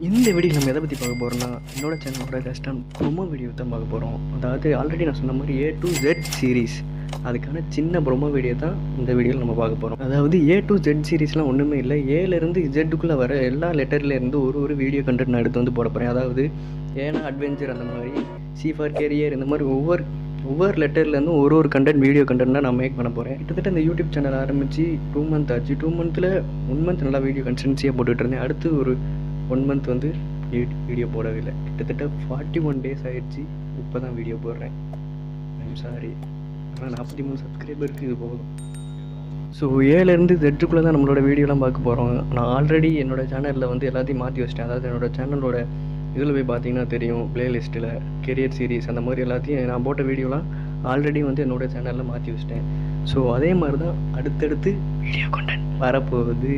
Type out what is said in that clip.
இந்த வீடியோ நம்ம எதை பற்றி பார்க்க போகிறோம்னா, என்னோட சேனலோட ஜஸ்டான் ப்ரொமோ வீடியோ தான் பார்க்க போகிறோம். அதாவது ஆல்ரெடி நான் சொன்ன மாதிரி A to Z சீரீஸ், அதுக்கான சின்ன ப்ரொமோ வீடியோ தான் இந்த வீடியோவில் நம்ம பார்க்க போகிறோம். அதாவது A to Z சீரீஸ்லாம் ஒன்றுமே இல்லை, ஏலேருந்து இசட்டுக்குள்ளே வர எல்லா லெட்டர்லேருந்து ஒரு வீடியோ கண்டென்ட் நான் எடுத்து வந்து போட போகிறேன். அதாவது ஏன்னா அட்வென்ச்சர், அந்த மாதிரி C ஃபார் கேரியர், இந்த மாதிரி ஒவ்வொரு லெட்டர்லேருந்தும் ஒரு கண்டென்ட் வீடியோ கண்டென்ட்டாக நான் மேக் பண்ண போகிறேன். கிட்டத்தட்ட இந்த யூடியூப் சேனல் ஆரம்பித்து 2 month ஆச்சு. 2 monthல் 1 month நல்லா வீடியோ கன்சிஸ்டன்சியாக போட்டுகிட்டு இருந்தேன். அடுத்து ஒரு 1 month வந்து வீடியோ போடவே இல்லை. கிட்டத்தட்ட 41 days ஆகிடுச்சு. இப்போ தான் வீடியோ போடுறேன். ஐம் சாரி, ஆனால் 43 சப்ஸ்கிரைபருக்கு இது போதும். ஸோ ஏலேருந்து ஜெட்டுக்குள்ளே தான் நம்மளோட வீடியோலாம் பார்க்க போகிறோம். நான் ஆல்ரெடி என்னோடய சேனலில் வந்து எல்லாத்தையும் மாற்றி வச்சிட்டேன். அதாவது என்னோடய சேனலோட இதில் போய் பார்த்தீங்கன்னா தெரியும், ப்ளேலிஸ்ட்டில் கெரியர் சீரீஸ் அந்த மாதிரி எல்லாத்தையும் நான் போட்ட வீடியோலாம் ஆல்ரெடி வந்து என்னோடய சேனலில் மாற்றி வச்சிட்டேன். ஸோ அதே மாதிரி தான் அடுத்தடுத்து வீடியோ கண்டென்ட் வரப்போகுது.